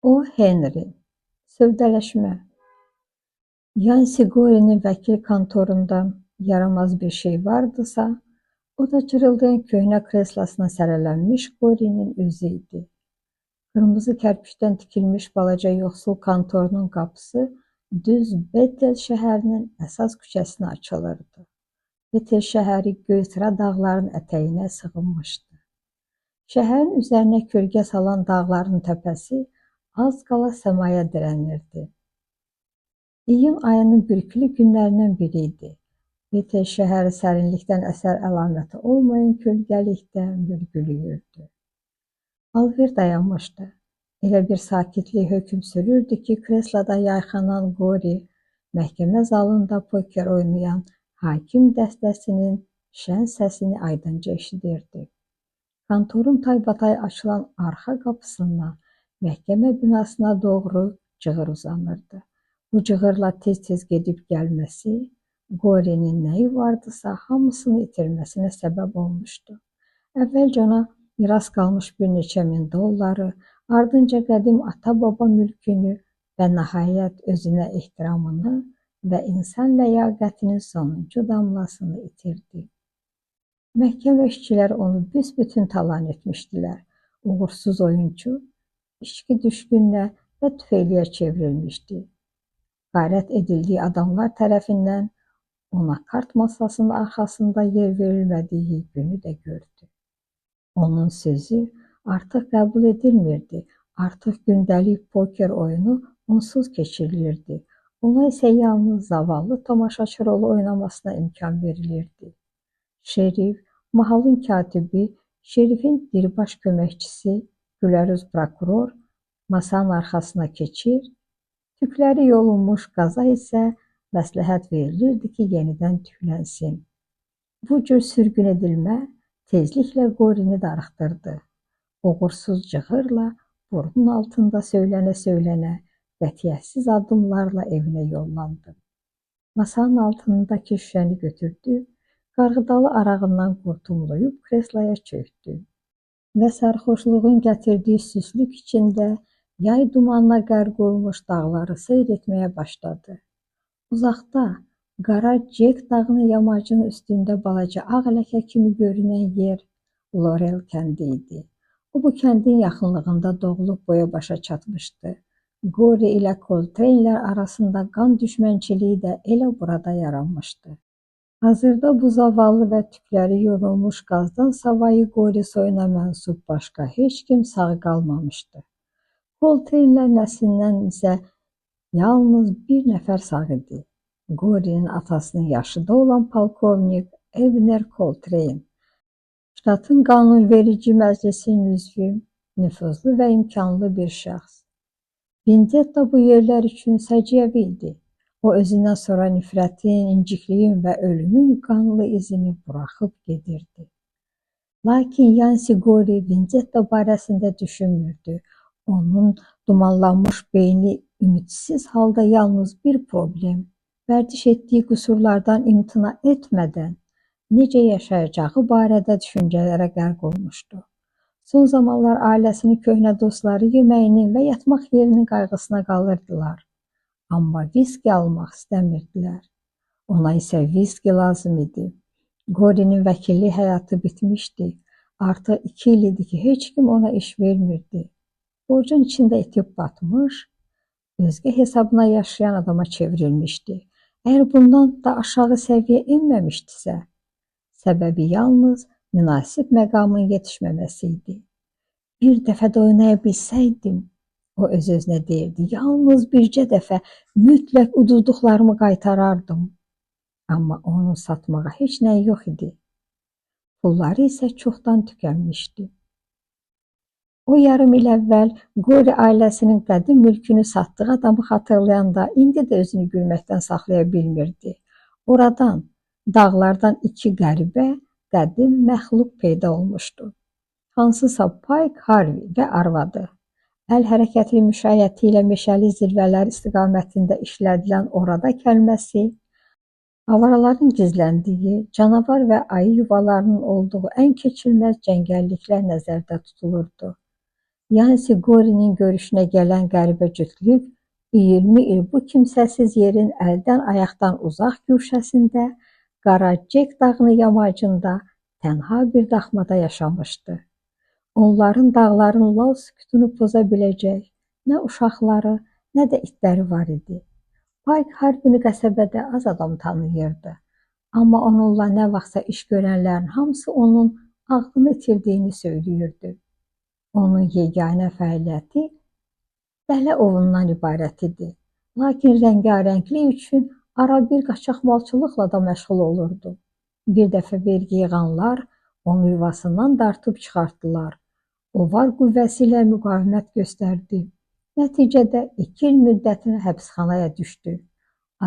O Henry. Sövdələşmə. Yansi Gore'nin vəkil kontorunda yaramaz bir şey vardısa, o da cırıldayan köhnə kreslosuna sərələnmiş Gore'nin özü idi. Qırmızı kərpişdən tikilmiş balaca yoxsul kontorunun qapısı düz Betel şəhərinin əsas küçəsinə açılırdı. Betel şəhəri Göyçara dağların ətəyinə sığınmışdı. Şəhərin üzərinə kölgə salan dağların təpəsi az qala səmaya dirənirdi. İyun ayının bürkülü günlərindən biri idi. Betel şəhəri sərinlikdən əsər əlaməti olmayan kölgəlikdə mürgülüyürdü. Alver dayanmışdı. Elə bir sakitlik hökm sürürdü ki, kresloda yayxanan Gore, məhkəmə zalında poker oynayan hakim dəstəsinin şən səsini aydınca eşidirdi. Kontorun taybatay açılan arxa qapısından məhkəmə binasına doğru cığır uzanırdı. Bu cığırla tez-tez gedib gəlməsi, Gore'nin nəyi vardısa hamısını itirməsinə səbəb olmuşdu. Əvvəlcə ona miras qalmış bir neçə min dolları, ardınca qədim ata-baba mülkünü və nəhayət özünə ehtiramını və insan ləyaqətinin sonuncu damlasını itirdi. Məhkəmə işçiləri onu büsbütün talan etmişdilər. Uğursuz oyuncu, içki düşkünlə və tüfeyliyə çevrilmişdi. Qayrət edildiyi adamlar tərəfindən ona kart masasının arxasında yer verilmədiyi günü də gördü. Onun sözü artıq qəbul edilmirdi. Artıq gündəlik poker oyunu onsuz keçirilirdi. Ona isə yalnız zavallı tamaşaçı rolu oynamasına imkan verilirdi. Şerif, mahalın katibi, şerifin diribaş köməkçisi, gülərüz prokuror masanın arxasına keçir, tükləri yolunmuş qaza isə məsləhət verilirdi ki, yenidən tüklənsin. Bu cür sürgün edilmə tezliklə Gore'ni darıxdırdı. Uğursuz cığırla burnun altında söylənə-söylənə qətiyyətsiz addımlarla evinə yollandı. Masanın altındakı şüşəni götürdü, qarğıdalı arağından qurtumlayıb kresloya çöktü və sərxoşluğun gətirdiyi süslük içində yay dumanına qərq olmuş dağları seyr etməyə başladı. Uzaqda, qara Cek dağının yamacının üstündə balaca ağ ləkə kimi görünən yer Lorel kəndi idi. O, bu kəndin yaxınlığında doğulub boya başa çatmışdı. Gore ilə Coltrane'lər arasında qan düşmənçiliyi də elə burada yaranmışdı. Hazırda bu zavallı və tükləri yorulmuş qazdan savayı Gore soyuna mənsub başqa heç kim sağ qalmamışdı. Coltrane'lər nəslindən isə yalnız bir nəfər sağ idi. Gore'nin atasının yaşında olan polkovnik Abner Coltrane, ştatın qanunverici məclisinin üzvü, nüfuzlu və imkanlı bir şəxs. Vendetta bu yerlər üçün səciyyəvi idi. O, özündən sonra nifrətin, incikliyin və ölümün qanlı izini buraxıb gedirdi. Lakin Yansi Gore Vendetta barəsində düşünmürdü. Onun dumanlanmış beyni ümidsiz halda yalnız bir problem, vərdiş etdiyi qüsurlardan imtina etmədən necə yaşayacağı barədə düşüncələrə qərq olmuşdu. Son zamanlar ailəsinin köhnə dostları yeməyinin və yatmaq yerinin qayğısına qalırdılar. Amma viski almaq istəmirdilər. Ona isə viski lazım idi. Gore'nin vəkillik həyatı bitmişdi. Artıq 2 il idi ki, heç kim ona iş vermirdi. Borcun içində itib batmış, özgə hesabına yaşayan adama çevrilmişdi. Əgər bundan da aşağı səviyyə enməmişdisə, səbəbi yalnız münasib məqamın yetişməməsi idi. Bir dəfə də oynaya bilsəydim, o öz-özünə deyirdi, yalnız bircə dəfə mütləq uduzduqlarımı qaytarardım. Amma onun satmağa heç nəyi yox idi. Pulları isə çoxdan tükənmişdi. O yarım il əvvəl Gore ailəsinin qədim mülkünü satdığı adamı xatırlayanda indi də özünü gülməkdən saxlaya bilmirdi. Oradan, dağlardan 2 qəribə, qədim məxluq peyda olmuşdu. Hansısa Pike Harvey və arvadı. Əl hərəkətli müşayiəti ilə meşəli zirvələr istiqamətində işlədilən orada kəlməsi, avaraların gizləndiyi, canavar və ayı yuvalarının olduğu ən keçilməz cəngəlliklər nəzərdə tutulurdu. Yansi Qori'nin görüşünə gələn qəribə cütlük 20 il bu kimsəsiz yerin əldən ayaqdan uzaq güşəsində, Qara Cek dağının yamacında tənha bir daxmada yaşamışdı. Onların dağların lal sükutunu poza biləcək nə uşaqları, nə də itləri var idi. Payk Harbini qəsəbədə az adam tanıyırdı. Amma onunla nə vaxtsa iş görənlərin hamısı onun ağlını itirdiyini söyləyirdi. Onun yeganə fəaliyyəti dələ ovundan ibarət idi. Lakin rəngarənglik üçün ara bir qaçaqmalçılıqla da məşğul olurdu. Bir dəfə vergi yığanlar onu yuvasından dartıb çıxartdılar. O var qüvvəsi ilə müqavimət göstərdi. Nəticədə 2 il müddətinə həbsxanaya düşdü.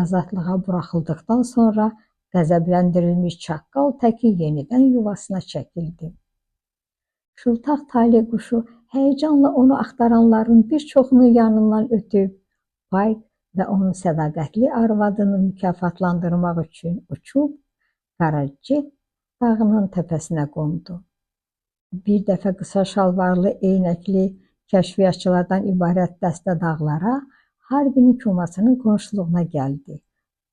Azadlığa buraxıldıqdan sonra qəzəbləndirilmiş çaqqal təki yenidən yuvasına çəkildi. Şıltaq talih quşu həyəcanla onu axtaranların bir çoxunun yanından ötüb, Payk və onun sədaqətli arvadını mükafatlandırmaq üçün uçub, Qara Cek dağının təpəsinə qondu. Bir dəfə qısa şalvarlı, eynəkli kəşfiyyatçılardan ibarət dəstə dağlara, Harbinin komasının qonşuluğuna gəldi.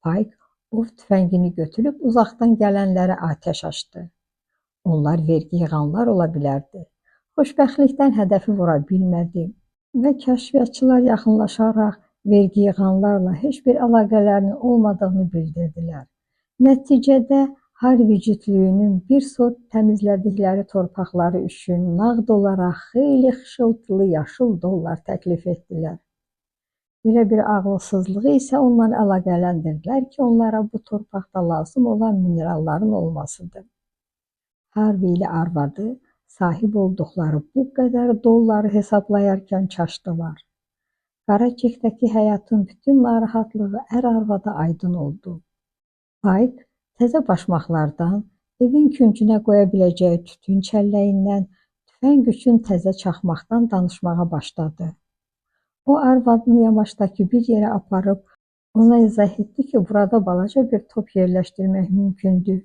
Payk ov tüfəngini götürüb uzaqdan gələnlərə atəş açdı. Onlar vergi yığanlar ola bilərdi. Xoşbəxtlikdən hədəfi vura bilmədi və kəşfiyyatçılar yaxınlaşaraq vergi yığanlarla heç bir əlaqələrinin olmadığını bildirdilər. Nəticədə Harbi cütlüyünün bir sot təmizlədikləri torpaqları üçün nağd olaraq xeyli xışıltılı yaşıl dollar təklif etdilər. Belə bir ağılsızlığı isə ondan əlaqələndirdilər ki, onlara bu torpaqda lazım olan mineralların olmasıdır. Harbi ilə arvadı sahib olduqları bu qədər dolları hesablayarkən çaşdılar. Qara Cekdəki həyatın bütün narahatlığı ər-arvada aydın oldu. Payk təzə başmaqlardan, evin küncünə qoya biləcəyi tütün çəlləyindən, tüfəng üçün təzə çaxmaqdan danışmağa başladı. O arvadını yamaçdakı bir yerə aparıb, ona izah etdi ki, burada balaca bir top yerləşdirmək mümkündür.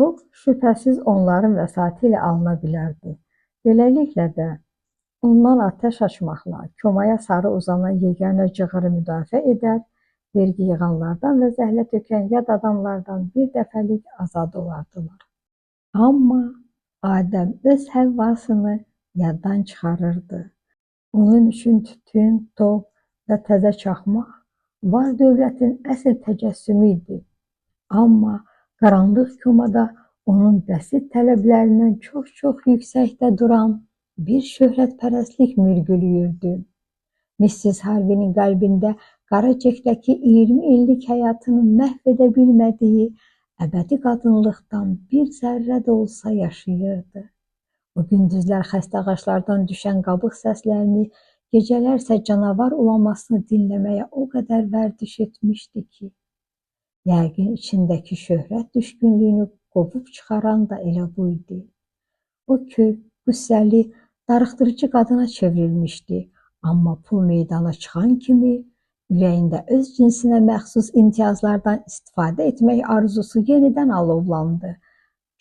Top şübhəsiz onların vəsaiti ilə alına bilərdi. Beləliklə də ondan atəş açmaqla komaya sarı uzanan yeganə cığırı müdafiə edər, vergi yığanlardan və zəhlə tökən yad adamlardan bir dəfəlik azad olardılar. Amma Adəm öz həvvasını yaddan çıxarırdı. Onun üçün tütün, top və təzə çaxmaq var dövlətin əsl təcəssümü idi. Amma qaranlıq komada onun bəsit tələblərindən çox-çox yüksəkdə duran bir şöhrətpərəstlik mürgülüyürdü. Mrs. Harvinin qəlbində Qara Cekdəki 20 illik həyatını məhv edə bilmədiyi əbədi qadınlıqdan bir zərrə də olsa yaşayırdı. O gündüzlər xəstə ağaclardan düşən qabıq səslərini, gecələrsə canavar ulamasını dinləməyə o qədər vərdiş etmişdi ki, yəqin içindəki şöhrət düşkünlüyünü qovub çıxaran da elə bu idi. O kök, qüssəli, darıxdırıcı qadına çevrilmişdi, amma pul meydana çıxan kimi ürəyində öz cinsinə məxsus imtiyazlardan istifadə etmək arzusu yenidən alovlandı.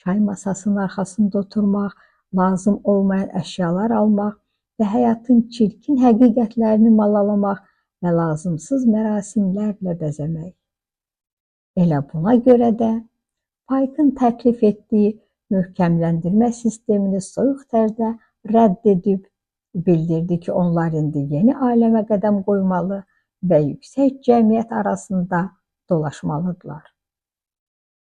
Çay masasının arxasında oturmaq, lazım olmayan əşyalar almaq və həyatın çirkin həqiqətlərini malalamaq və lazımsız mərasimlərlə bəzəmək. Elə buna görə də Paykın təklif etdiyi möhkəmləndirmə sistemini soyuq tərzdə rədd edib, bildirdi ki, onlar indi yeni aləmə qədəm qoymalı və yüksək cəmiyyət arasında dolaşmalıdırlar.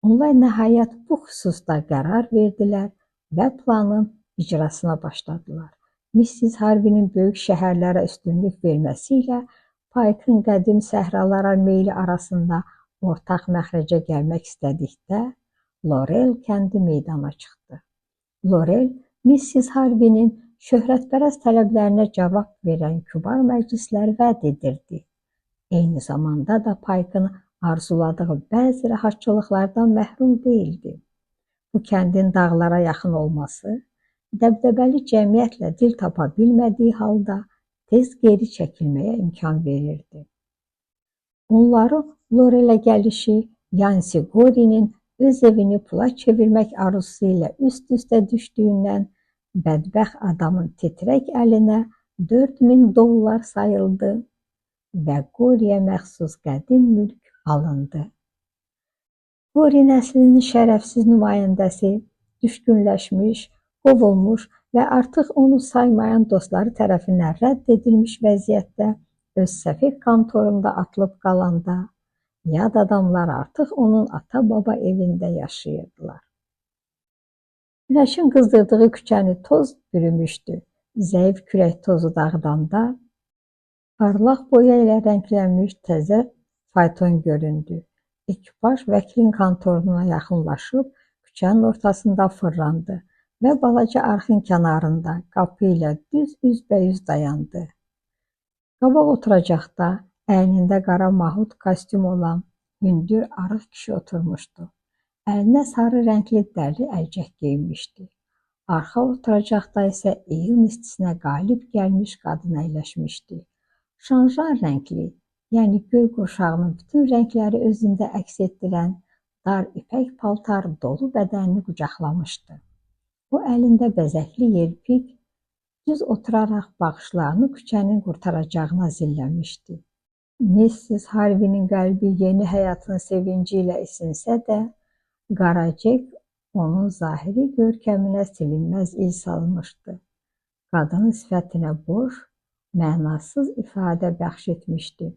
Onlar nəhayət bu xüsusda qərar verdilər və planın icrasına başladılar. Mrs. Harvinin böyük şəhərlərə üstünlük verməsi ilə Paykın qədim səhralara meyli arasında ortaq məxrəcə gəlmək istədikdə, Lorel kəndi meydana çıxdı. Lorel, Mrs. Harvinin şöhrətpərəst tələblərinə cavab verən kübar məclisləri vəd edirdi. Eyni zamanda da Paykın arzuladığı bəzi rahatçılıqlardan məhrum deyildi. Bu kəndin dağlara yaxın olması, dəbdəbəli cəmiyyətlə dil tapa bilmədiyi halda tez geri çəkilməyə imkan verirdi. Onları Lorelə gəlişi Yansi Qori'nin öz evini pula çevirmək arzusu ilə üst-üstə düşdüyündən Bədbəxt adamın titrək əlinə $4000 sayıldı və Qoriyə məxsus qədim mülk alındı. Qori nəslinin şərəfsiz nümayəndəsi düşkünləşmiş, qovulmuş və artıq onu saymayan dostları tərəfindən rədd edilmiş vəziyyətdə öz səfeh kontorunda atılıb qalanda, yad adamlar artıq onun ata-baba evində yaşayırdılar. Günəşin qızdırdığı küçəni toz bürümüşdü. Zəif külək tozu dağıdanda, parlaq boya ilə rənglənmiş təzə fayton göründü. Ekipaj vəkilin kontoruna yaxınlaşıb, küçənin ortasında fırlandı və balaca arxın kənarında qapı ilə düz üzbəüz dayandı. Qabaq oturacaqda əynində qara mahud kostyum olan hündür arıq kişi oturmuşdu. Əlinə sarı rəngli dərli əlcək geyinmişdi. Arxa oturacaqda isə iyun istisinə qalib gəlmiş qadın əyləşmişdi. Şanjan rəngli, yəni göy qurşağının bütün rəngləri özündə əks etdirən dar ipək paltar dolu bədənini qucaqlamışdı. O əlində bəzəkli yelpik, düz oturaraq baxışlarını küçənin qurtaracağına zilləmişdi. Missis Harvinin qəlbi yeni həyatın sevinci ilə isinsə də, qara Cek onun zahiri görkəminə silinməz il salmışdı. Qadının sifətinə boş, mənasız ifadə bəxş etmişdi.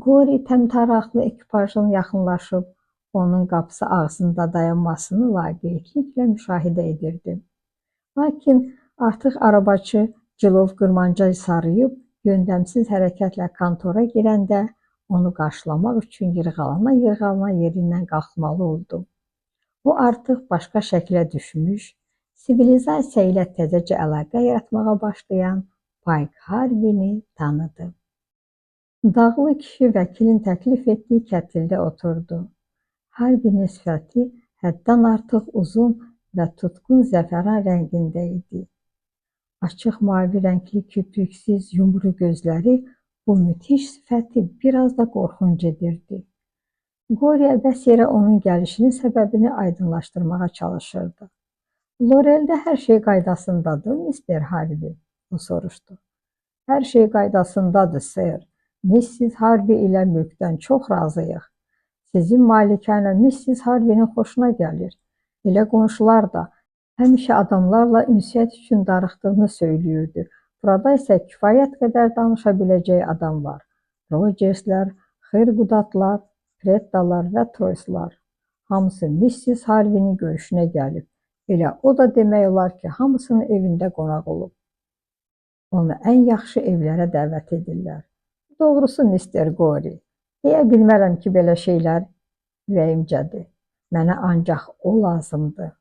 Qori təmtəraqlı ekipajın yaxınlaşıb, onun qapısı ağzında dayanmasını laqeydliklə müşahidə edirdi. Lakin artıq arabaçı cilov qırmanca sarıyıb, yöndəmsiz hərəkətlə kontora girəndə onu qarşılamaq üçün yırğalana-yırğalana yerindən qalxmalı oldu. O artıq başqa şəklə düşmüş, sivilizasiya ilə təzəcə əlaqə yaratmağa başlayan Payk Harvini tanıdı. Dağlı kişi vəkilin təklif etdiyi kətildə oturdu. Harvinin sifəti həddən artıq uzun və tutqun zəfəran rəngində idi. Açıq mavi rəngli kipriksiz yumru gözləri bu müthiş sifəti biraz da qorxunc edirdi. Qori əbəs yerə onun gəlişinin səbəbini aydınlaşdırmağa çalışırdı. Loreldə hər şey qaydasındadır, Mr. Harvi, o soruşdu. Hər şey qaydasındadır, Sir. Missis Harvi ilə mülkdən çox razıyıq. Sizin malikanə Missis Harvinin xoşuna gəlir. Elə qonşular da həmişə adamlarla ünsiyyət üçün darıxdığını söyləyirdi. Burada isə kifayət qədər danışa biləcəyi adam var. Rogerslər, Xirqudatlar, Prettalar və Troyslar. Hamısı Missis Harvinin görüşünə gəlib. Elə o da demək olar ki, hamısının evində qonaq olub. Onu ən yaxşı evlərə dəvət edirlər. Doğrusu, Mr. Qori, deyə bilmərəm ki, belə şeylər ürəyimcədir. Mənə ancaq o lazımdır.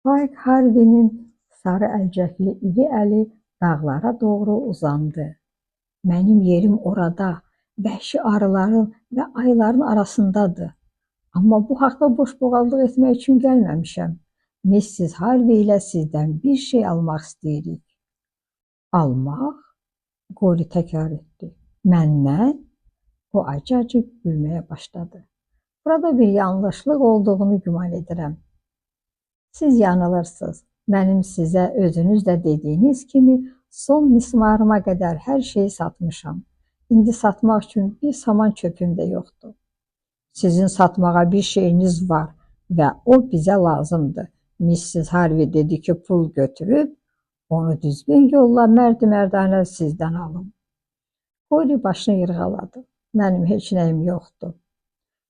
Payk Harvinin sarı əlcəkli iri əli dağlara doğru uzandı. Mənim yerim orada, vəhşi arıların və ayıların arasındadır. Amma bu haqda boşboğazlıq etmək üçün gəlməmişəm. Missis Harvi ilə sizdən bir şey almaq istəyirik. Almaq? Qori təkrar etdi. Məndən? O acı-acı gülməyə başladı. Burada bir yanlışlıq olduğunu güman edirəm. Siz yanılırsınız. Mənim sizə özünüz də dediyiniz kimi son mismarıma qədər hər şeyi satmışam. İndi satmaq üçün bir saman çöpüm də yoxdur. Sizin satmağa bir şeyiniz var və o bizə lazımdır. Missis Harvi dedi ki, pul götürüb, onu düzgün yolla mərd-mərdanə sizdən alım. Qori başını yırğaladı. Mənim heç nəyim yoxdur.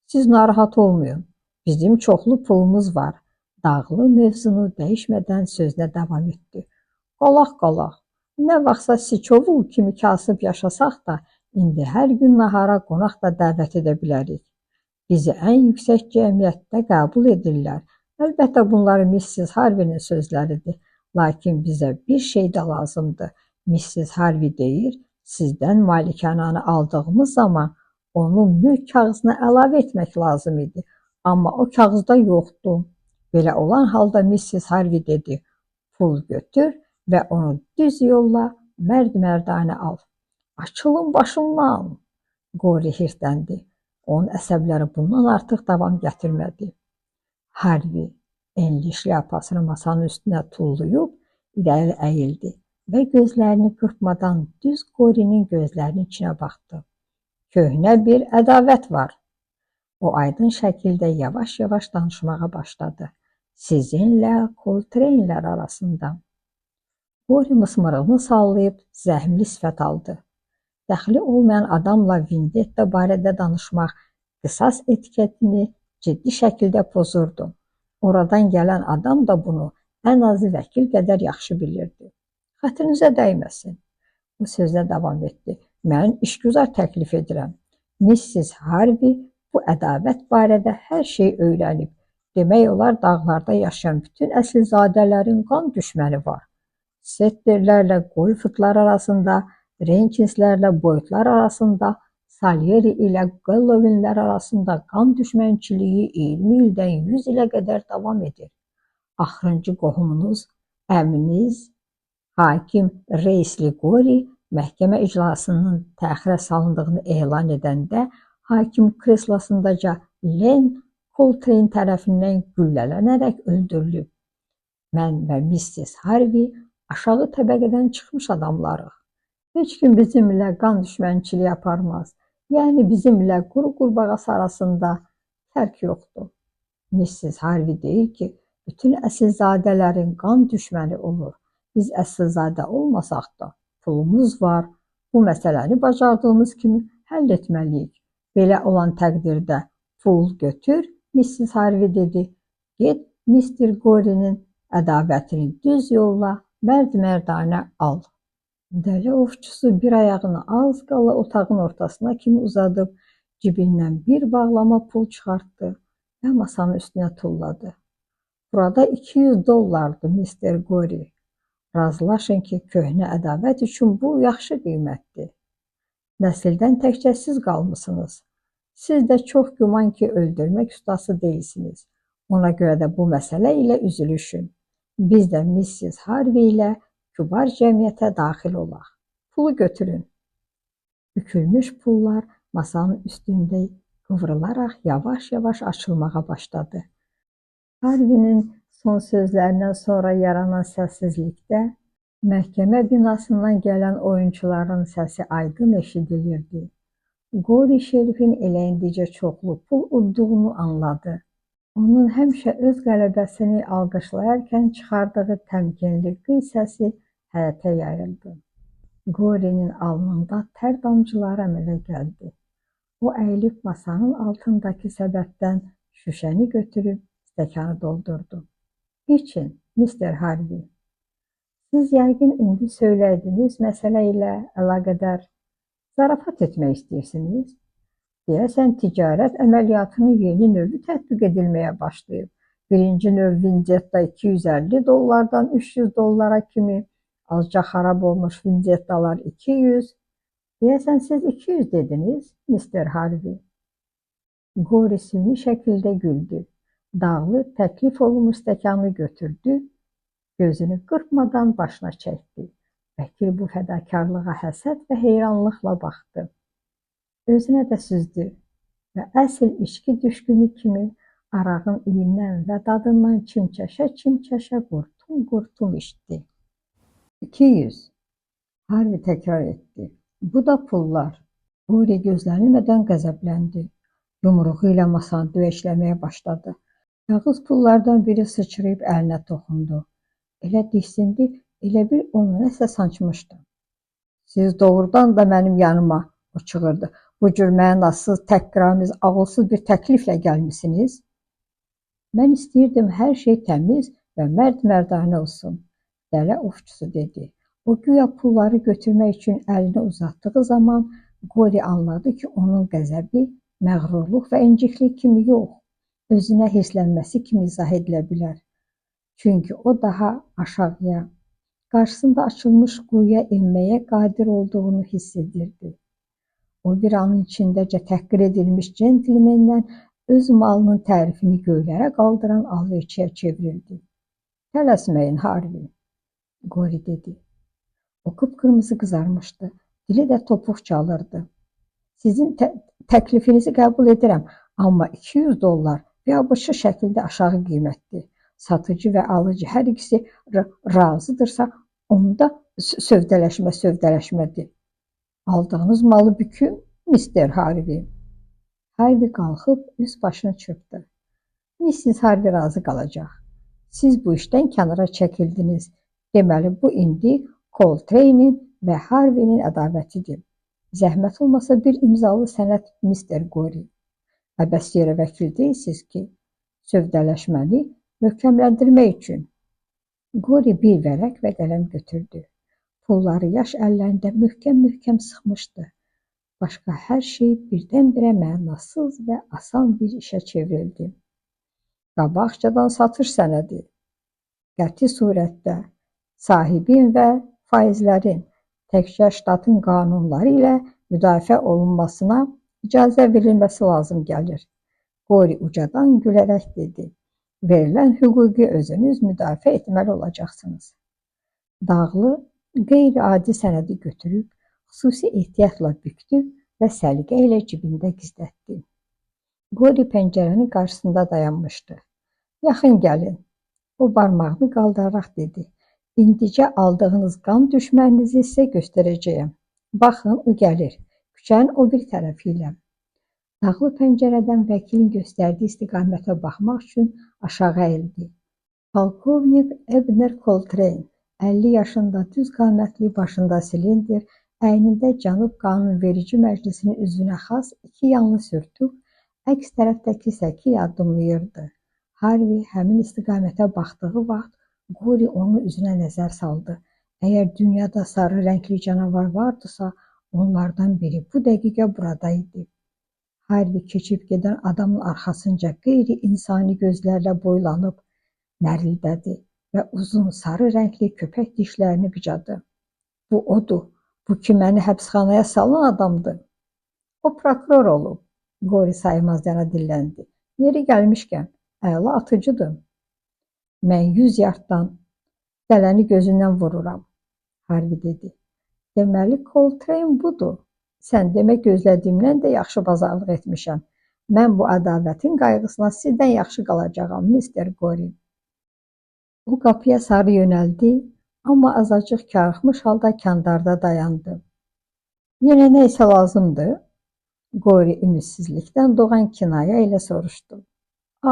Siz narahat olmayın. Bizim çoxlu pulumuz var. Dağlı mövzunu dəyişmədən sözünə davam etdi. Qalaq. Nə vaxtsa Siçovul kimi kasıb yaşasaq da, indi hər gün nahara qonaq da dəvət edə bilərik. Bizi ən yüksək cəmiyyətdə qəbul edirlər. Əlbəttə bunları Missis Harvinin sözləridir. Lakin bizə bir şey də lazımdır. Missis Harvi deyir, sizdən malikananı aldığımız zaman onun mülk kağızına əlavə etmək lazım idi. Amma o kağızda yoxdur. Belə olan halda Missis Harvi dedi, pul götür və onu düz yolla, mərd-mərdanə al. Açılın başımdan. Qori hirsləndi. Onun əsəbləri bundan artıq davam gətirmədi. Harvi enli şlyapasını masanın üstünə tullayıb, irəli əyildi və gözlərini qırpmadan düz Qorinin gözlərinin içinə baxdı. Köhnə bir ədavət var. O aydın şəkildə yavaş-yavaş danışmağa başladı. Sizinlə Koltreynlər arasında. Qori mısmırığını sallayıb zəhmli sifət aldı. Dəxli olmayan adamla vendetta barədə danışmaq qisas etiketini ciddi şəkildə pozurdu. Oradan gələn adam da bunu ən azı vəkil qədər yaxşı bilirdi. Xətrinizə dəyməsin. O sözlə davam etdi. Mən işgüzar təklif edirəm. Mrs. Harvey bu ədavət barədə hər şey öyrənib. Demək olar dağlarda yaşayan bütün əsilzadələrin qan düşməni var. Setterlərlə Golfitlər arasında, Renkinslərlə Boydlar arasında, Salieri ilə Gallovinlər arasında qan düşmənçiliyi 20 ildən 100 ilə qədər davam edir. Axırıncı qohumunuz, əminiz, hakim Reisli Qori məhkəmə iclasının təxirə salındığını elan edəndə hakim kreslosundaca Len Koltreyn tərəfindən güllələnərək öldürülüb. Mən və Mrs. Harvey aşağı təbəqədən çıxmış adamlarıq. Heç kim bizimlə qan düşmənçiliyi aparmaz. Yəni bizimlə quru qurbağası arasında fərq yoxdur. Mrs. Harvey deyir ki, bütün əsilzadələrin qan düşməni olur. Biz əsilzadə olmasaq da pulumuz var. Bu məsələni bacardığımız kimi həll etməliyik. Belə olan təqdirdə pul götür, Mrs. Harvey dedi. Get Mr. Qorinin ədavətini düz yolla, mərd-mərdanə al. Dəli ovçusu bir ayağını az qala otağın ortasına kimi uzadıb, cibindən bir bağlama pul çıxartdı və masanın üstünə tulladı. Burada $200'dır, Mr. Qori. Razılaşın ki, köhnə ədavət üçün bu yaxşı qiymətdir. Nəsildən təkcə siz qalmısınız. Siz də çox güman ki, öldürmək ustası deyilsiniz. Ona görə də bu məsələ ilə üzülüşün. Biz də Mrs. Harvey ilə kübar cəmiyyətə daxil olaq. Pulu götürün. Bükülmüş pullar masanın üstündə qıvrılaraq yavaş-yavaş açılmağa başladı. Harvey'nin son sözlərindən sonra yaranan səssizlikdə məhkəmə binasından gələn oyunçuların səsi aydın eşidilirdi. Qori şerifin elə indicə çoxlu pul udduğunu anladı. Onun həmişə öz qələbəsini alqışlayarkən çıxardığı təmkinli qıy səsi həyətə yayıldı. Qorinin alnında tər damcıları əmələ gəldi. O əyilib masanın altındakı səbətdən şüşəni götürüb stəkanı doldurdu. İçin, Mr. Harvey. Siz yəqin indi söylədiyiniz məsələ ilə əlaqədar zarafat etmək istəyirsiniz. Deyəsən, ticarət əməliyyatının yeni növü tətbiq edilməyə başlayıb. Birinci növ vendetta $250'dan $300 kimi, azca xarab olmuş vendettalar 200. Deyəsən, siz 200 dediniz, Mr. Harvey. Qori süni şəkildə güldü. Dağlı, təklif olunmuş stəkanı götürdü, gözünü qırpmadan başına çəkdi. Vəkil bu fədakarlığa həsəd və heyranlıqla baxdı. Özünə də süzdü və əsl içki düşkünü kimi arağın iyindən və dadından çimçəşə qurtum içdi. 200. Harvey təkrar etdi. Bu da pullar. Qori gözlənilmədən qəzəbləndi. Yumruğu ilə masanı döyəcləməyə başladı. Kağız pullardan biri sıçrayıb əlinə toxundu. Elə diksindi, elə bir onu nəsə sancmışdı. Siz doğrudan da mənim yanıma, o çığırdı. Bu cür mənasız, təhqiramiz, ağılsız bir təkliflə gəlmisiniz. Mən istəyirdim hər şey təmiz və mərd-mərdanə olsun, dələ ovçusu dedi. O güya pulları götürmək üçün əlini uzatdığı zaman Qori anladı ki, onun qəzəbi, məğrurluq və inciklik kimi yox, özünə hirslənməsi kimi izah edilə bilər. Çünki o daha aşağıya, qarşısında açılmış quyuya enməyə qadir olduğunu hiss edirdi. O bir anın içindəcə təhqir edilmiş centlmendən öz malının tərifini göylərə qaldıran alverçiyə çevrildi. Tələsməyin, Harvey, Qori dedi. O qıpqırmızı qızarmışdı, dili də topuq çalırdı. Sizin təklifinizi qəbul edirəm, amma $200 biabırçı şəkildə aşağı qiymətdir. satıcı və alıcı hər ikisi razıdırsa, onda sövdələşmədir. Aldığınız malı bükün, Mister Harvey. Harvey qalxıb üst başını çırpdı. Mrs. Harvey razı qalacaq. Siz bu işdən kənara çəkildiniz. Deməli, bu indi Coltrane'in və Harvey'nin ədalətidir. Zəhmət olmasa bir imzalı sənət Mister Gorey. Əbəs yerə vəkil deyilsiniz ki, sövdələşməni möhkəmləndirmək üçün. Gorey bir vərəq və qələm götürdü. Pulları yaş əllərində möhkəm sıxmışdı. Başqa hər şey birdən-birə mənasız və asan bir işə çevrildi. Qabaqcadan satış sənədi. Qəti surətdə sahibin və faizlərin təkcə ştatın qanunları ilə müdafiə olunmasına icazə verilməsi lazım gəlir. Gorey ucadan gülərək dedi. Verilən hüquqi özünüz müdafiə etməli olacaqsınız. Dağlı, qeyri-adi sənədi götürüb, xüsusi ehtiyatla büktü və səliqə ilə cibində gizlətdi. Gorey pəncərənin qarşısında dayanmışdı. Yaxın gəlin. O barmağını qaldıraraq dedi. İndicə aldığınız qan düşməninizi sizə göstərəcəyəm. Baxın, o gəlir. Küçənin o bir tərəfi ilə. Dağlı pəncərədən vəkilin göstərdiyi istiqamətə baxmaq üçün aşağı əyildi. Polkovnik Abner Coltrane, 50 yaşında düz qamətli, başında silindr, əynində Cənub Qanunverici Məclisinin üzvünə xas iki yanlı sürtük, əks tərəfdəki səki ilə addımlayırdı. Harvey həmin istiqamətə baxdığı vaxt Gorey onun üzünə nəzər saldı. Əgər dünyada sarı rəngli canavar vardısa, onlardan biri bu dəqiqə burada idi. Harvey keçib gedən adamın arxasınca qeyri-insani gözlərlə boylanıb nərildədi və uzun sarı rəngli köpək dişlərini qıcadı. Bu odur. Bu ki, məni həbsxanaya salan adamdır. O prokuror olub. Gorey saymazcana dilləndi. Yeri gəlmişkən, əla atıcıdır. Mən 100 yarddan dələni gözündən vururam, Harvey dedi. Deməli, Coltrane budur. Sən demə gözlədiyimdən də yaxşı bazarlıq etmişəm. Mən bu ədalətin qayğısına sizdən yaxşı qalacağam, Mister Gorey. O qapıya sarı yönəldi, amma azacıq karıxmış halda kəndarda dayandı. Yenə nə isə lazımdır? Gorey ümidsizlikdən doğan kinaya ilə soruşdu.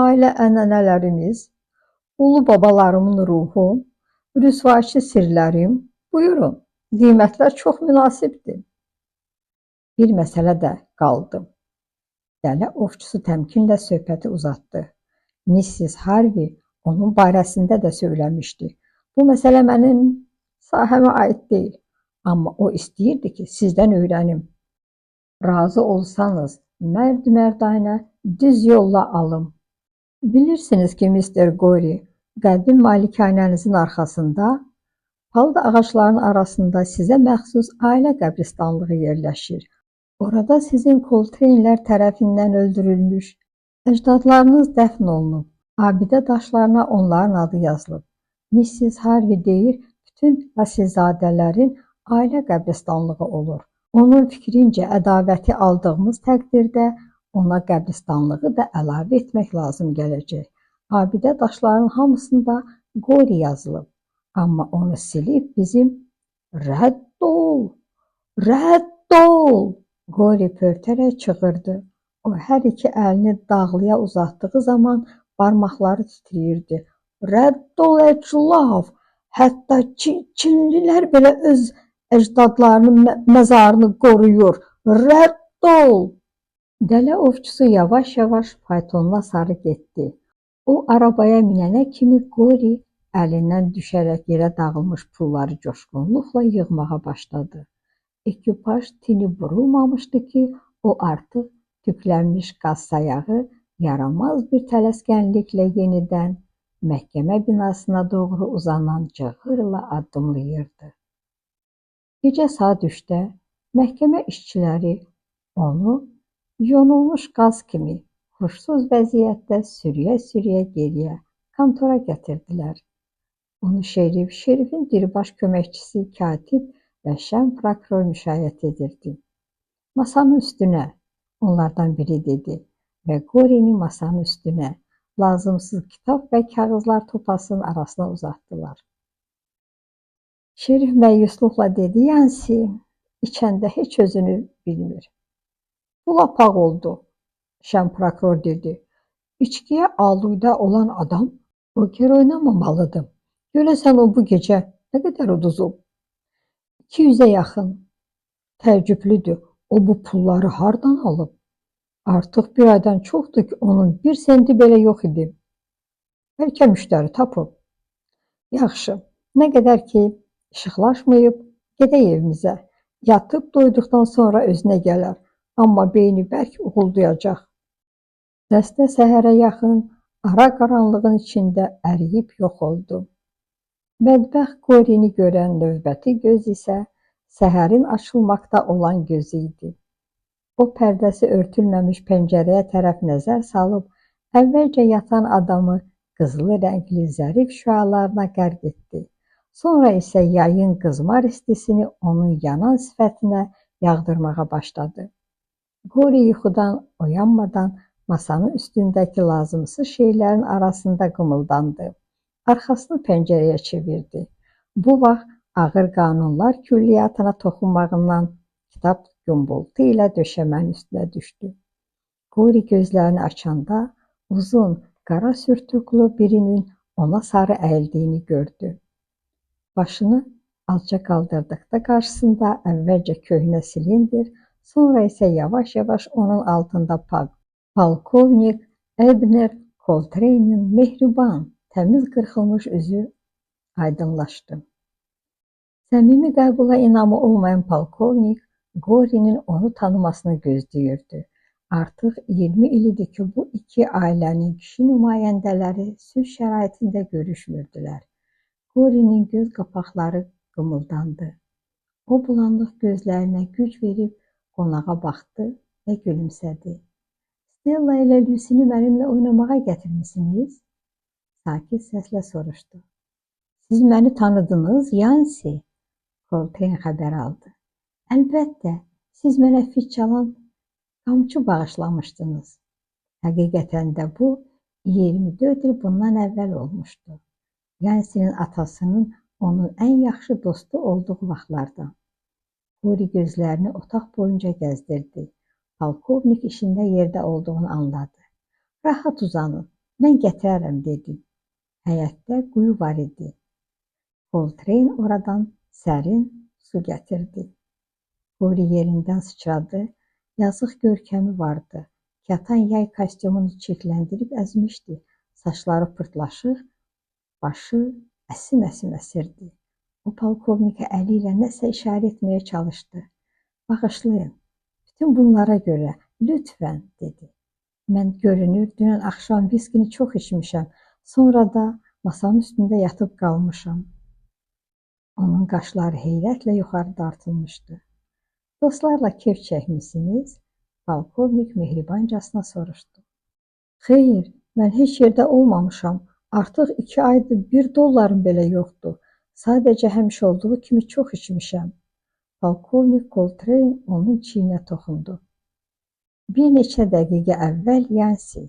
Ailə ənənələrimiz, ulu babalarımın ruhu, rüsvayçı sirlərim, buyurun, qiymətlər çox münasibdir. Bir məsələ də qaldı. Dələ ovçusu təmkinlə söhbəti uzatdı. Mrs. Harvey onun barəsində də söyləmişdi. Bu məsələ mənim sahəmə aid deyil, amma o istəyirdi ki, sizdən öyrənim. Razı olsanız, mərd-mərdanə düz yolla alım. Bilirsiniz ki, Mister Gorey, qədim malikanənizin arxasında, palıd ağaclarının arasında sizə məxsus ailə qəbristanlığı yerləşir. Orada sizin Coltrane'lər tərəfindən öldürülmüş, əcdadlarınız dəfn olunub, abidə daşlarına onların adı yazılıb. Mrs. Harvey deyir, bütün asilzadələrin ailə qəbristanlığı olur. Onun fikrincə ədavəti aldığımız təqdirdə ona qəbristanlığı da əlavə etmək lazım gələcək. Abidə daşların hamısında Gorey yazılıb. Amma onu silib bizim rədd ol, rədd ol. Gorey pörtərək çığırdı. O hər iki əlini dağlıya uzatdığı zaman barmaqları titrəyirdi. Rədd ol əclav. Hətta Çinlilər belə öz əcdadlarının məzarını qoruyur. Rədd ol! Dələ ovçusu yavaş-yavaş faytonuna sarı getdi. O arabaya minənə kimi Gorey əlindən düşərək yerə dağılmış pulları coşqunluqla yığmağa başladı. Ekipaj tini burulmamışdı ki, o artıq tüklənmiş qaz sayağı yaramaz bir tələskənliklə yenidən məhkəmə binasına doğru uzanan cığırla addımlayırdı. Gecə saat 3-də məhkəmə işçiləri onu yonulmuş qaz kimi huşsuz vəziyyətdə sürüyə-sürüyə geriyə kontora gətirdilər. Onu şerifin diribaş köməkçisi, katib və şən prokuror müşayiət edirdi. Masanın üstünə, onlardan biri dedi və Gorey'ni masanın üstünə, lazımsız kitab və kağızlar topasının arasına uzatdılar. Şerif məyusluqla dedi, Yansi, içəndə heç özünü bilmir. Bu lapaq oldu, şən prokuror dedi. İçkiyə aludə olan adam poker oynamamalıdır. Görəsən o bu gecə nə qədər uduzub? 200-ə yaxın. Təəccüblüdür, o bu pulları hardan alıb? Artıq bir aydan çoxdur ki, onun bir senti belə yox idi. Bəlkə müştəri tapıb. Yaxşı, nə qədər ki, işıqlaşmayıb, gedək evimizə. Yatıb doyduqdan sonra özünə gələr, amma beyni bərk uğuldayacaq. Dəstə səhərə yaxın ara qaranlığın içində əriyib yox oldu. Bədbəxt Qorini görən növbəti göz isə səhərin açılmaqda olan gözü idi. O pərdəsi örtülməmiş pəncərəyə tərəf nəzər salıb, əvvəlcə yatan adamı qızılı rəngli zərif şüalarına qərq etdi. Sonra isə yayın qızmar istisini onun yanan sifətinə yağdırmağa başladı. Qori yuxudan oyanmadan masanın üstündəki lazımsız şeylərin arasında qımıldandı. Arxasını pəncərəyə çevirdi. Bu vaxt ağır qanunlar külliyyatına toxunmağından kitab gümbultu ilə döşəmənin üstünə düşdü. Qori gözlərini açanda uzun, qara sürtüklü birinin ona sarı əyildiyini gördü. Başını alça qaldırdıqda qarşısında əvvəlcə köhnə silindir, sonra isə yavaş-yavaş onun altında polkovnik Ebner Koltreynin mehriban, təmiz qırxılmış üzü aydınlaşdı. Səmimi qəbula inamı olmayan polkovnik Qorinin onu tanımasını gözləyirdi. Artıq 20 il idi ki, bu iki ailənin kişi nümayəndələri sülh şəraitində görüşmürdülər. Qorinin göz qapaqları qımıldandı. O bulanlıq gözlərinə güc verib qonağa baxdı və gülümsədi. Stella ilə Lucy'ni mənimlə oynamağa gətirmisiniz? Sakit səslə soruşdu. Siz məni tanıdınız, Yansi? Koltreyn xəbər aldı. Əlbəttə, siz mənə fit çalan qamçı bağışlamışdınız. Həqiqətən də bu 24 il bundan əvvəl olmuşdu. Yansinin atasının onun ən yaxşı dostu olduğu vaxtlardan. Qori gözlərini otaq boyunca gəzdirdi. Polkovnik işində yerdə olduğunu anladı. Rahat uzanın, mən gətirərəm, dedi. Həyətdə quyu var idi. Koltreyn oradan sərin su gətirdi. Qori yerindən sıçradı, yazıq görkəmi vardı. Yatan yay kostyumunu çirkləndirib əzmişdi. Saçları pırtlaşır, başı əsim-əsim əsirdi. O polkovnikə əli ilə nəsə işarə etməyə çalışdı. Bağışlayın, bütün bunlara görə, lütfən, dedi. Mən görünür, dünən axşam viskini çox içmişəm, sonra da masanın üstündə yatıb qalmışam. Onun qaşları heyrətlə yuxarı dartılmışdı. Dostlarla keyf çəkmisiniz? Polkovnik mehribancasına soruşdu. Xeyr, mən heç yerdə olmamışam. Artıq 2 aydır $1 belə yoxdur. Sadəcə həmişə olduğu kimi çox içmişəm. Polkovnik Koltreyn onun çiyninə toxundu. Bir neçə dəqiqə əvvəl Yansi,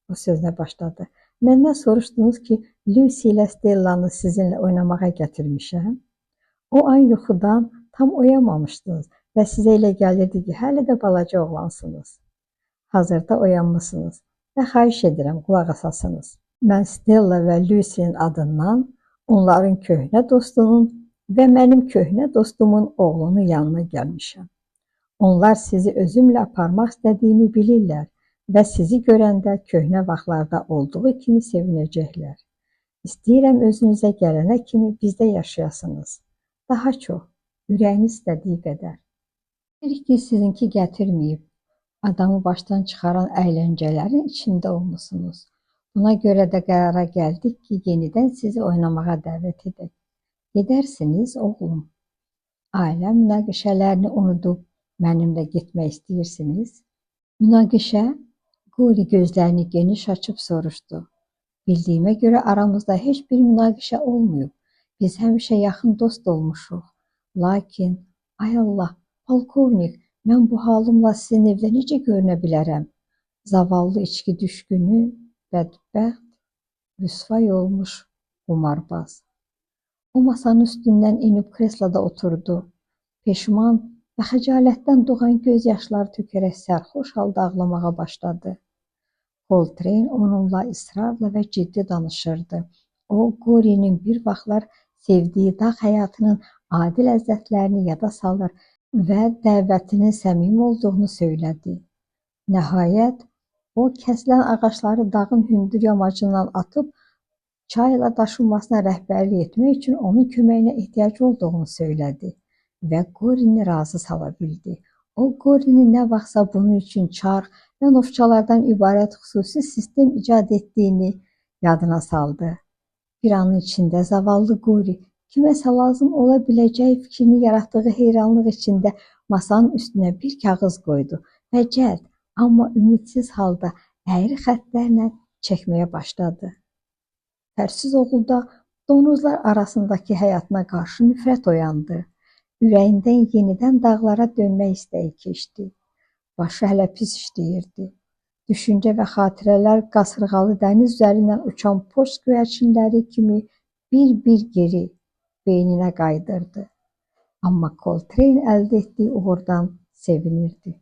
o sözünə başladı. Məndən soruşdunuz ki, Lucy ilə Stellanı sizinlə oynamağa gətirmişəm. O an yuxudan tam oyanmamışdınız və sizə elə gəlirdi ki, hələ də balaca oğlansınız. Hazırda oyanmısınız və xahiş edirəm, qulaq asasınız. Mən Stella və Lucy'nin adından onların köhnə dostunun və mənim köhnə dostumun oğlunun yanına gəlmişəm. Onlar sizi özümlə aparmaq istədiyimi bilirlər və sizi görəndə köhnə vaxtlarda olduğu kimi sevinəcəklər. İstəyirəm özünüzə gələnə kimi bizdə yaşayasınız. Daha çox, ürəyiniz istədiyi qədər. Deyirik ki, sizinki gətirməyib. Adamı başdan çıxaran əyləncələrin içində olmusunuz. Buna görə də qərara gəldik ki, yenidən sizi oynamağa dəvət edək. Gedərsiniz, oğlum. Ailə münaqişələrini unudub mənimlə getmək istəyirsiniz? Münaqişə? Qori gözlərini geniş açıb soruşdu. Bildiyimə görə aramızda heç bir münaqişə olmayıb. Biz həmişə yaxın dost olmuşuq. Lakin, ay Allah, polkovnik, mən bu halımla sizin evdə necə görünə bilərəm? Zavallı içki düşkünü, bədbəxt, rüsvay olmuş qumarbaz. O masanın üstündən enib kresloda oturdu. Peşman və xəcalətdən doğan göz yaşları tökərək sərxoş halda ağlamağa başladı. Coltrane onunla israrla və ciddi danışırdı. O, Qorinin bir vaxtlar sevdiyi dağ həyatının adi ləzzətlərini yada salır və dəvətinin səmimi olduğunu söylədi. Nəhayət, o, kəsilən ağacları dağın hündür yamacından atıb, çayla daşınmasına rəhbərlik etmək üçün onun köməyinə ehtiyac olduğunu söylədi və Qorini razı sala bildi. O, Qorinin nə vaxtsa bunun üçün çarx və novçalardan ibarət xüsusi sistem icad etdiyini yadına saldı. Bir anın içində zavallı Qori kiməsə lazım ola biləcəyi fikrini yaratdığı heyranlıq içində masanın üstünə bir kağız qoydu və cəld, amma ümidsiz halda əyri xəttlərlə çəkməyə başladı. Fərsiz oğulda donuzlar arasındakı həyatına qarşı nifrət oyandı. Ürəyindən yenidən dağlara dönmək istəyi keçdi. Başı hələ pis işləyirdi. Düşüncə və xatirələr qasırğalı dəniz üzərindən uçan poçt göyərçinləri kimi bir-bir geri beyninə qaydırdı. Amma Coltrane əldə etdiyi uğurdan sevinirdi.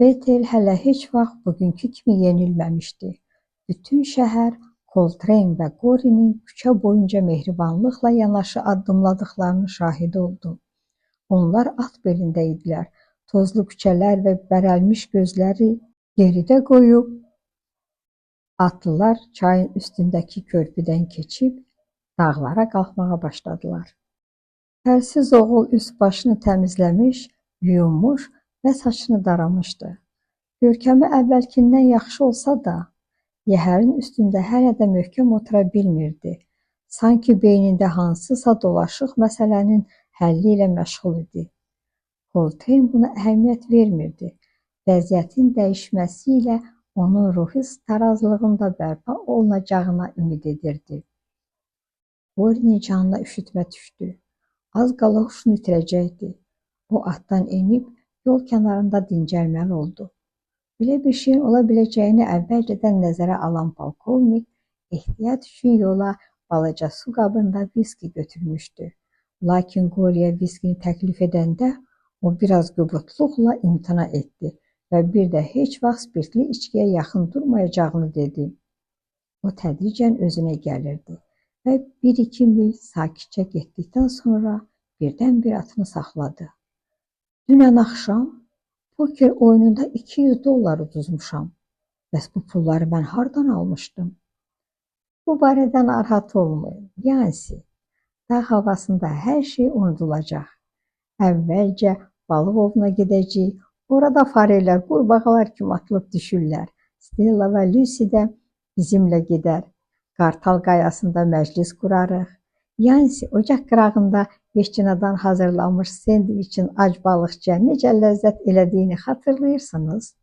Bethel hələ heç vaxt bugünkü kimi yenilməmişdi. Bütün şəhər Coltrane və Qorinin küçə boyunca mehribanlıqla yanaşı addımladıqlarının şahidi oldu. Onlar at belində idilər. Tozlu küçələr və bərəlmiş gözləri geridə qoyub, atlılar çayın üstündəki körpüdən keçib, dağlara qalxmağa başladılar. Fərsiz oğul üst başını təmizləmiş, yuyunmuş və saçını daramışdı. Görkəmi əvvəlkindən yaxşı olsa da, yəhərin üstündə hələ də möhkəm otura bilmirdi. Sanki beynində hansısa dolaşıq məsələnin həlli ilə məşğul idi. Coltrane buna əhəmiyyət vermirdi. Vəziyyətin dəyişməsi ilə onun ruhi tarazlığında bərpa olunacağına ümid edirdi. Qorinin canına üşütmə düşdü. Az qala huşunu itirəcəkdi. O atdan enib yol kənarında dincəlməli oldu. Belə bir şeyin ola biləcəyini əvvəlcədən nəzərə alan polkovnik ehtiyat üçün yola balaca su qabında viski götürmüşdü. Lakin Qoriyə viskini təklif edəndə o biraz qübrutluqla imtina etdi və bir də heç vaxt spirtli içkiyə yaxın durmayacağını dedi. O tədricən özünə gəlirdi və 1-2 mil sakitcə getdikdən sonra birdən-bir atını saxladı. Dünən axşam poker oyununda $200 uduzmuşam. Bəs bu pulları mən hardan almışdım? Bu barədə narahat olmayın. Yansi, dağ havasında hər şey unudulacaq. Əvvəlcə balıq ovuna gedəcəyik. Orada farelər, qurbağalar kimi atılıb düşürlər. Stella və Lucy də bizimlə gedər. Qartal qayasında məclis qurarıq. Yansi ocaq qırağında veçkinadan hazırlanmış sendviçin ac balıqçıya necə ləzzət elədiyini xatırlayırsınız?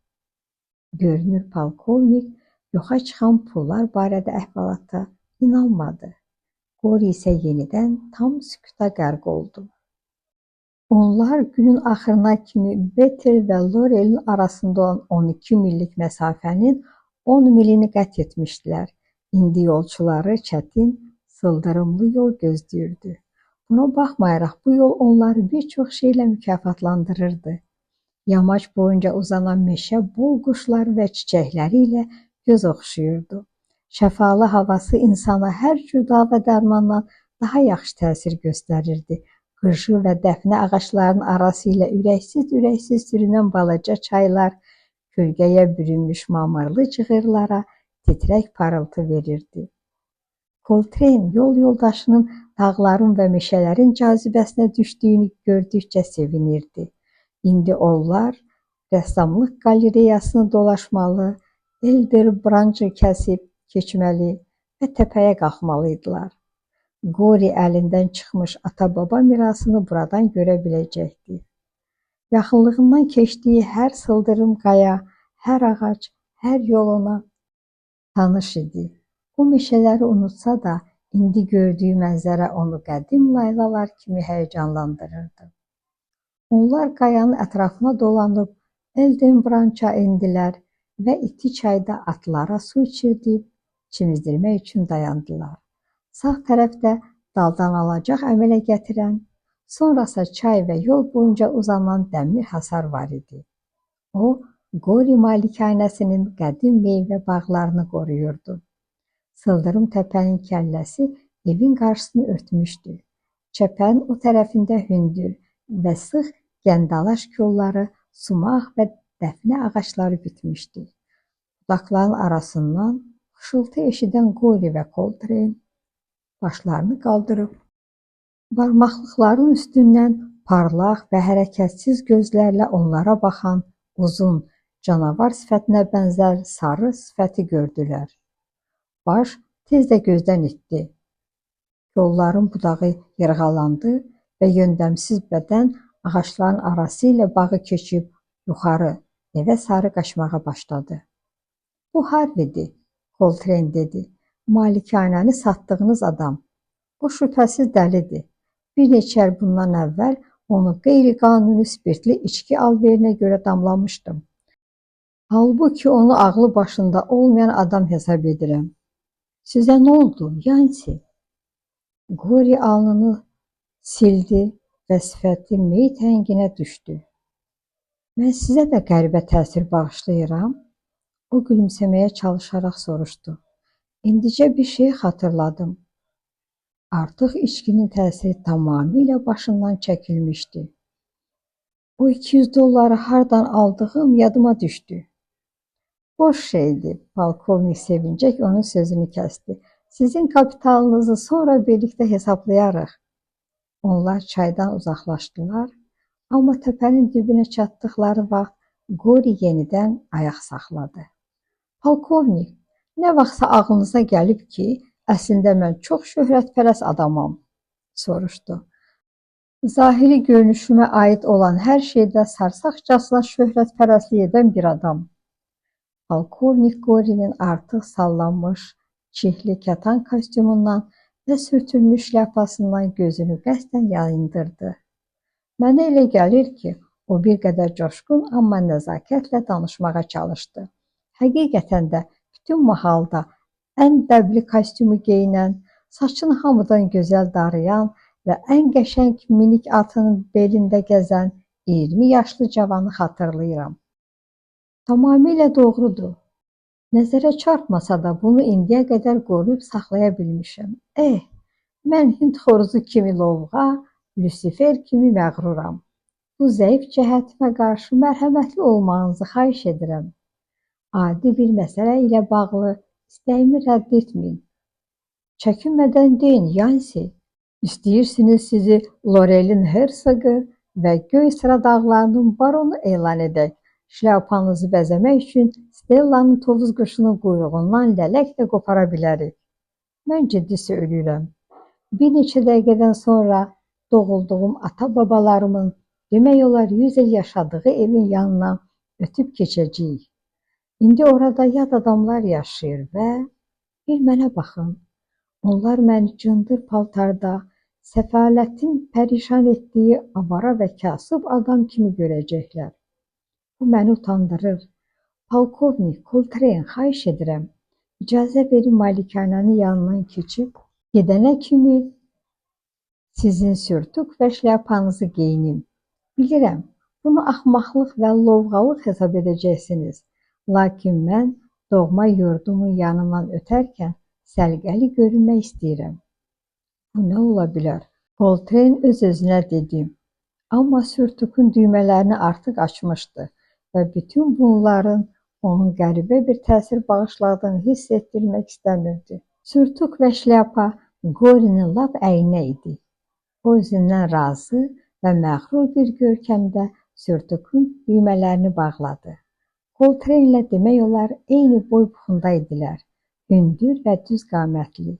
Görünür, polkovnik yoxa çıxan pullar barədə əhvalata inanmadı. Qori isə yenidən tam sükuta qərq oldu. Onlar günün axırına kimi Bethel və Laurelin arasında olan 12 millik məsafənin 10 milini qət etmişdilər. İndi yolçuları çətin, sıldırımlı yol gözləyirdi. Buna baxmayaraq bu yol onları bir çox şeylə mükafatlandırırdı. Yamaç boyunca uzanan meşə bol quşları və çiçəkləri ilə göz oxşuyurdu. Şəfalı havası insana hər cür dava dərmandan daha yaxşı təsir göstərirdi. Qırşı və dəfnə ağaclarının arası ilə ürəksiz sürünən balaca çaylar, kölgəyə bürünmüş mamırlı cığırlara titrək parıltı verirdi. Coltrane yol yoldaşının dağların və meşələrin cazibəsinə düşdüyünü gördükcə sevinirdi. İndi onlar rəssamlıq qalereyasını dolaşmalı, elder branşı kəsib keçməli və təpəyə qalxmalıydılar. Qori əlindən çıxmış ata-baba mirasını buradan görə biləcəkdi. Yaxınlığından keçdiyi hər sıldırım qaya, hər ağac, hər yol ona tanış idi. O meşələri unutsa da, indi gördüyü mənzərə onu qədim laylalar kimi həyəcanlandırırdı. Onlar qayanın ətrafına dolanıb Elden brança endilər ve iki çayda atlara su içirdib çimizdirmək üçün dayandılar. Sağ tərəfdə daldan alacaq əmələ gətirən, sonrası çay və yol boyunca uzanan dəmir hasar var idi. O, Qori malikanəsinin qədim meyvə bağlarını qoruyurdu. Sıldırım təpənin kəlləsi evin qarşısını örtmüşdü. Çəpənin o tərəfində hündür və sıx gəndalaş kolları, sumaq və dəfnə ağacları bitmişdi. Budaqların arasından xışıltı eşidən Qori və Coltrane başlarını qaldırıb, barmaqlıqların üstündən parlaq və hərəkətsiz gözlərlə onlara baxan uzun, canavar sifətinə bənzər sarı sifəti gördülər. Baş tez də gözdən itdi. Kolların budağı yırğalandı və yöndəmsiz bədən ağacların arası ilə bağı keçib yuxarı evə sarı qaçmağa başladı. Bu Harvey'dir, Coltrane dedi. Malikanəni satdığınız adam. O şübhəsiz dəlidir. Bir neçə il bundan əvvəl onu qeyri-qanuni spirtli içki alverinə görə damlamışdım. Halbuki onu ağlı başında olmayan adam hesab edirəm. Sizə nə oldu, Yansi? Qori alnını sildi və sifəti meyit hənginə düşdü. Mən sizə də qəribə təsir bağışlayıram. O gülümsəməyə çalışaraq soruşdu. İndicə bir şey xatırladım. Artıq içkinin təsiri tamamilə başından çəkilmişdi. O $200 hardan aldığım yadıma düşdü. Boş şeydi, polkovnik sevincək onun sözünü kəsdi. Sizin kapitalınızı sonra birlikdə hesablayarıq. Onlar çaydan uzaqlaşdılar, amma təpənin dibinə çatdıqları vaxt Qori yenidən ayaq saxladı. Polkovnik, nə vaxtsa ağlınıza gəlib ki, əslində mən çox şöhrətpərəst adamam, soruşdu. Zahiri görünüşümə aid olan hər şeydə sarsaqcasına şöhrətpərəstlik edən bir adam. Polkovnik Qori'nin artıq sallanmış, çihli kətan kostyumundan və sürtülmüş şlyapasından gözünü qəsdən yayındırdı. Mənə elə gəlir ki, o bir qədər coşqun, amma nəzakətlə danışmağa çalışdı. Həqiqətən də bütün mahalda ən dəbli kostyumu geyinən, saçını hamıdan gözəl darayan və ən qəşəng minik atının belində gəzən 20 yaşlı cavanı xatırlayıram. Tamamilə doğrudur. Nəzərə çarpmasa da bunu indiyə qədər qoruyub saxlaya bilmişəm. Mən Hind xoruzu kimi lovğa, Lucifer kimi məğruram. Bu zəif cəhətimə qarşı mərhəmətli olmağınızı xahiş edirəm. Adi bir məsələ ilə bağlı istəyimi rədd etməyin. Çəkinmədən deyin, Yansi. İstəyirsiniz sizi Lorelin Hersoqu və Göy Sıra dağlarının baronu elan edək. Şlyapanızı bəzəmək üçün Stellanın tovuz quşunun quyruğundan lələk də qopara bilərik. Mən ciddisi ölürəm. Bir neçə dəqiqədən sonra doğulduğum ata-babalarımın demək olar 100 il yaşadığı evin yanına ötüb keçəcəyik. İndi orada yad adamlar yaşayır və bir mənə baxın. Onlar məni cındır paltarda, səfalətin pərişan etdiyi avara və kasıb adam kimi görəcəklər. Bu məni utandırır. Polkovnik Coltrane, xahiş edirəm. İcazə verin malikanənin yanından keçib, gedənə kimi sizin sürtük və şlyapanızı geyinim. Bilirəm, bunu axmaqlıq və lovğalıq hesab edəcəksiniz. Lakin mən doğma yurdumun yanından ötərkən səlqəli görünmək istəyirəm. Bu nə ola bilər? Coltrane öz-özünə dedi. Amma sürtükün düymələrini artıq açmışdı və bütün bunların onun qəribə bir təsir bağışladığını hiss etdirmək istəmirdi. Sürtük və şlyapa Qori'nin lap əyninə idi. O özündən razı və məğrur bir görkəmdə sürtükün düymələrini bağladı. Coltrane ilə demək olar eyni boy buxunda idilər. Hündür və düz qamətli.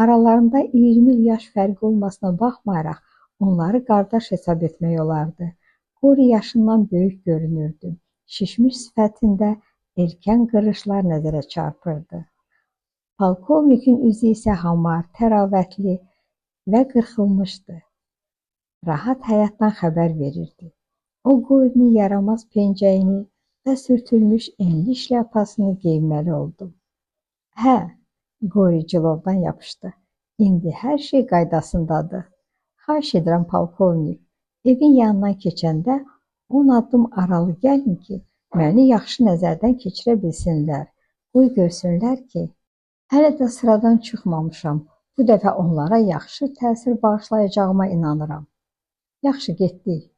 Aralarında 20 yaş fərqi olmasına baxmayaraq onları qardaş hesab etmək olardı. Qori yaşından böyük görünürdü. Şişmiş sifətində erkən qırışlar nəzərə çarpırdı. Polkovnikin üzü isə hamar, təravətli və qırxılmışdı. Rahat həyatdan xəbər verirdi. O Qori'nin yaramaz pencəyini və sürtülmüş enli şlyapasını geyinməli oldu. Hə, Qori cilovdan yapışdı. İndi hər şey qaydasındadır. Xahiş edirəm, polkovnik, evin yanından keçəndə 10 addım aralı gəlin ki, məni yaxşı nəzərdən keçirə bilsinlər. Qoy görsünlər ki, hələ də sıradan çıxmamışam. Bu dəfə onlara yaxşı təsir bağışlayacağıma inanıram. Yaxşı, getdik.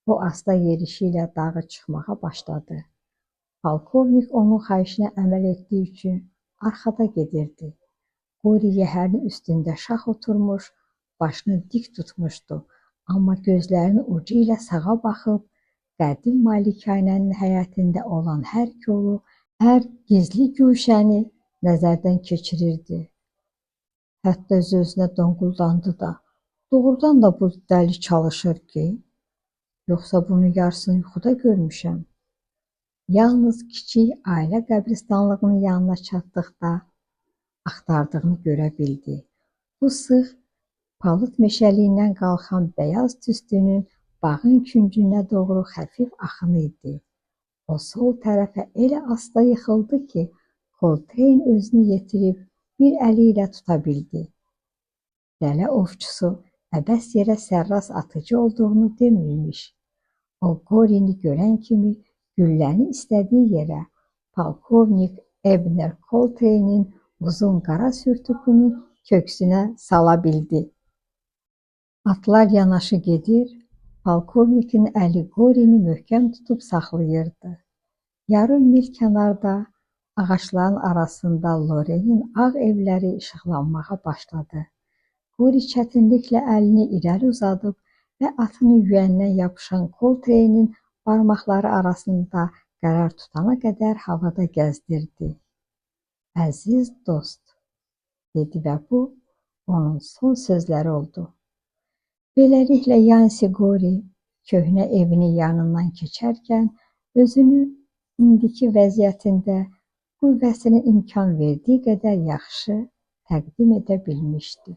O asta yerişi ilə dağı çıxmağa başladı. Polkovnik onun xahişinə əməl etdiyi üçün arxada gedirdi. Qori yəhərin üstündə şax oturmuş, başını dik tutmuşdu. Amma gözlərinin ucu ilə sağa baxıb, qədim malikanənin həyətində olan hər kolu, hər gizli güşəni nəzərdən keçirirdi. Hətta öz-özünə donquldandı da. Doğrudan da bu dəli çalışır ki, yoxsa bunun yarısını yuxuda görmüşəm. Yalnız kiçik ailə qəbristanlığının yanına çatdıqda axtardığını görə bildi. Bu sıx, palıd meşəliyindən qalxan bəyaz tüstünün bağın küncünə doğru xəfif axını idi. O sol tərəfə elə asta yıxıldı ki, Koltreyn özünü yetirib bir əli ilə tuta bildi. Dələ ovçusu əbəs yerə sərras atıcı olduğunu demirmiş. O Qorini görən kimi gülləni istədiyi yerə polkovnik Ebner Koltreynin uzun qara sürtükünün köksünə sala bildi. Atlar yanaşı gedir, polkovnikin əli Qorini möhkəm tutub saxlayırdı. Yarım mil kənarda ağacların arasında Lorenin ağ evləri işıqlanmağa başladı. Qori çətinliklə əlini irəli uzadıb və atının yüyəninə yapışan Koltreynin barmaqları arasında qərar tutana qədər havada gəzdirdi. Əziz dost, dedi və bu onun son sözləri oldu. Beləliklə Yansi Qori köhnə evinin yanından keçərkən özünü indiki vəziyyətində qüvvəsinin imkan verdiyi qədər yaxşı təqdim edə bilmişdi.